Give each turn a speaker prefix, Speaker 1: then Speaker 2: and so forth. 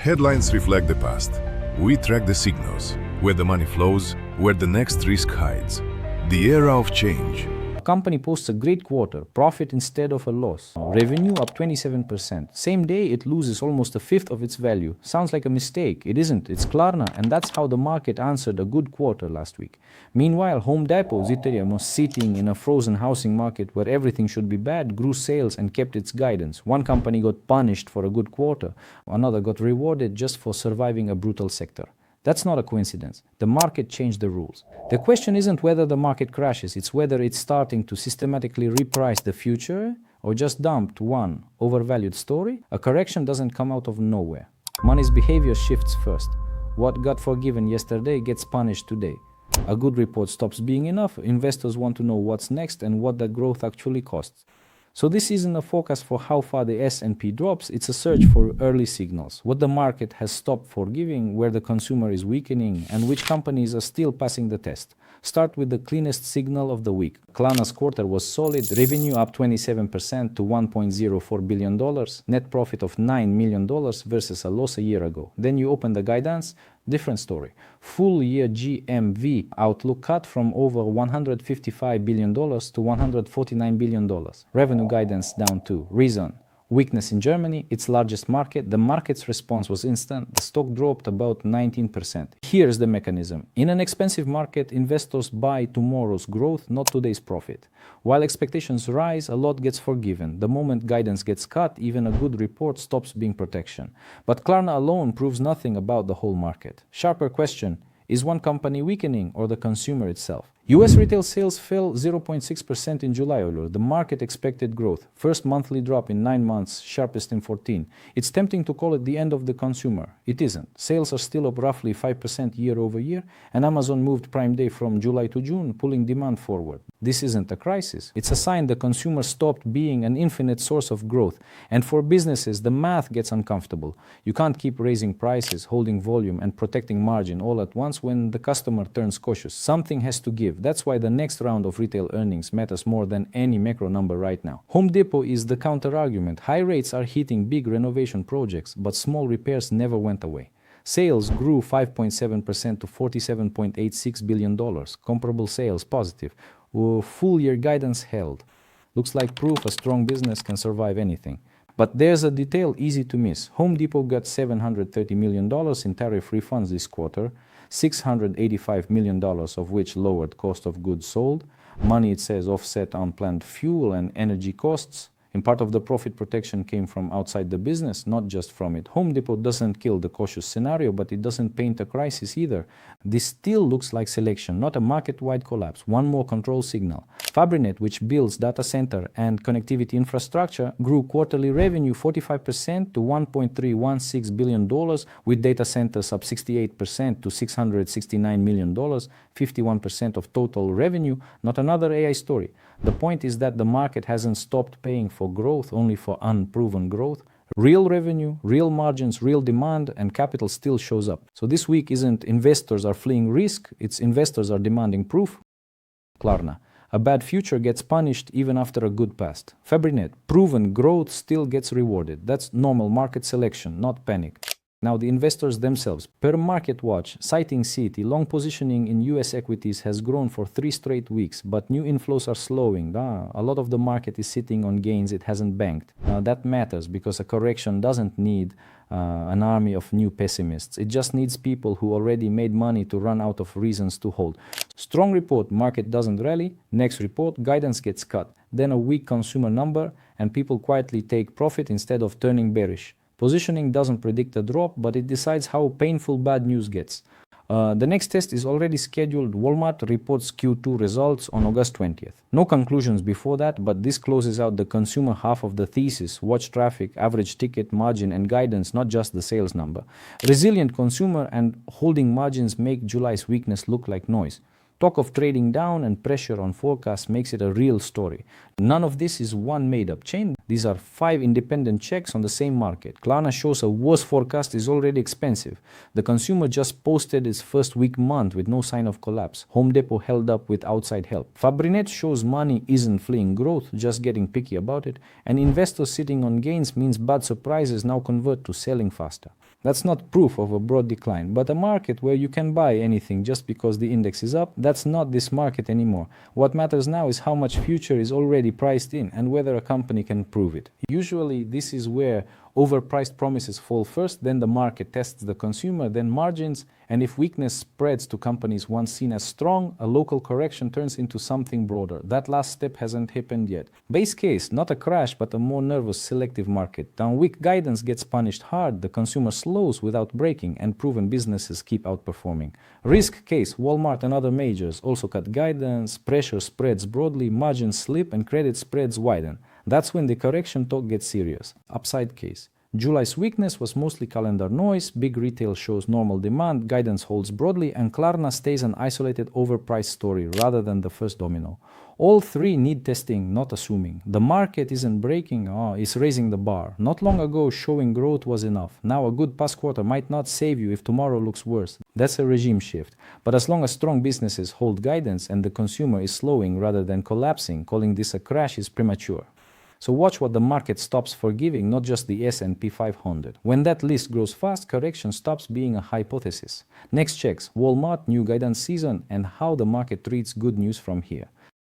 Speaker 1: Headlines reflect the past. We track the signals, where the money flows, where the next risk hides. The era of change.
Speaker 2: A company posts a great quarter, profit instead of a loss. Revenue up 27%. Same day it loses almost a fifth of its value. Sounds like a mistake. It isn't. It's Klarna, and that's how the market answered a good quarter last week. Meanwhile, Home Depot, was sitting in a frozen housing market where everything should be bad, grew sales and kept its guidance. One company got punished for a good quarter. Another got rewarded just for surviving a brutal sector. That's not a coincidence. The market changed the rules. The question isn't whether the market crashes, it's whether it's starting to systematically reprice the future or just dumped one overvalued story. A correction doesn't come out of nowhere. Money's behavior shifts first. What got forgiven yesterday gets punished today. A good report stops being enough. Investors want to know what's next and what that growth actually costs. So this isn't a forecast for how far the S&P drops, it's a search for early signals. What the market has stopped forgiving, where the consumer is weakening, and which companies are still passing the test. Start with the cleanest signal of the week. Klarna's quarter was solid, revenue up 27% to $1.04 billion, net profit of $9 million versus a loss a year ago. Then you open the guidance, different story. Full year GMV outlook cut from over $155 billion to $149 billion. Revenue guidance down too. Reason: weakness in Germany, its largest market. The market's response was instant. The stock dropped about 19%. Here's the mechanism. In an expensive market, investors buy tomorrow's growth, not today's profit. While expectations rise, a lot gets forgiven. The moment guidance gets cut, even a good report stops being protection. But Klarna alone proves nothing about the whole market. Sharper question: is one company weakening or the consumer itself? US retail sales fell 0.6% in July. The market expected growth. First monthly drop in 9 months, sharpest in 14. It's tempting to call it the end of the consumer. It isn't. Sales are still up roughly 5% year over year, and Amazon moved Prime Day from July to June, pulling demand forward. This isn't a crisis. It's a sign the consumer stopped being an infinite source of growth. And for businesses, the math gets uncomfortable. You can't keep raising prices, holding volume, and protecting margin all at once when the customer turns cautious. Something has to give. That's why the next round of retail earnings matters more than any macro number right now. Home Depot is the counter-argument. High rates are hitting big renovation projects, but small repairs never went away. Sales grew 5.7% to $47.86 billion. Comparable sales positive. Full year guidance held. Looks like proof a strong business can survive anything. But there's a detail easy to miss. Home Depot got $730 million in tariff refunds this quarter, $685 million of which lowered cost of goods sold. Money, it says, offset unplanned fuel and energy costs. And part of the profit protection came from outside the business, not just from it. Home Depot doesn't kill the cautious scenario, but it doesn't paint a crisis either. This still looks like selection, not a market-wide collapse. One more control signal. Fabrinet, which builds data center and connectivity infrastructure, grew quarterly revenue 45% to $1.316 billion, with data centers up 68% to $669 million, 51% of total revenue. Not another AI story. The point is that the market hasn't stopped paying for growth, only for unproven growth. Real revenue, real margins, real demand, and capital still shows up. So this week isn't investors are fleeing risk, it's investors are demanding proof. Klarna. A bad future gets punished even after a good past. Fabrinet. Proven growth still gets rewarded. That's normal market selection, not panic. Now the investors themselves. Per Market Watch, citing Citi, long positioning in US equities has grown for 3 straight weeks, but new inflows are slowing. A lot of the market is sitting on gains it hasn't banked. That matters because a correction doesn't need an army of new pessimists. It just needs people who already made money to run out of reasons to hold. Strong report, market doesn't rally. Next report, guidance gets cut. Then a weak consumer number, and people quietly take profit instead of turning bearish. Positioning doesn't predict a drop, but it decides how painful bad news gets. The next test is already scheduled. Walmart reports Q2 results on August 20th. No conclusions before that, but this closes out the consumer half of the thesis. Watch traffic, average ticket, margin, and guidance, not just the sales number. Resilient consumer and holding margins make July's weakness look like noise. Talk of trading down and pressure on forecasts makes it a real story. None of this is one made-up chain. These are 5 independent checks on the same market. Klarna shows a worse forecast is already expensive. The consumer just posted its first weak month with no sign of collapse. Home Depot held up with outside help. Fabrinet shows money isn't fleeing growth, just getting picky about it. And investors sitting on gains means bad surprises now convert to selling faster. That's not proof of a broad decline, but a market where you can buy anything just because the index is up, that's not this market anymore. What matters now is how much future is already priced in and whether a company can prove it. Usually this is where overpriced promises fall first, then the market tests the consumer, then margins, and if weakness spreads to companies once seen as strong, a local correction turns into something broader. That last step hasn't happened yet. Base case, not a crash, but a more nervous, selective market. Down weak guidance gets punished hard, the consumer slows without breaking, and proven businesses keep outperforming. Risk case, Walmart and other majors also cut guidance, pressure spreads broadly, margins slip, and credit spreads widen. That's when the correction talk gets serious. Upside case. July's weakness was mostly calendar noise, big retail shows normal demand, guidance holds broadly, and Klarna stays an isolated overpriced story rather than the first domino. All three need testing, not assuming. The market isn't breaking, it's raising the bar. Not long ago, showing growth was enough. Now a good past quarter might not save you if tomorrow looks worse. That's a regime shift. But as long as strong businesses hold guidance and the consumer is slowing rather than collapsing, calling this a crash is premature. So watch what the market stops forgiving, not just the S&P 500. When that list grows fast, correction stops being a hypothesis. Next checks, Walmart, new guidance season, and how the market treats good news from here.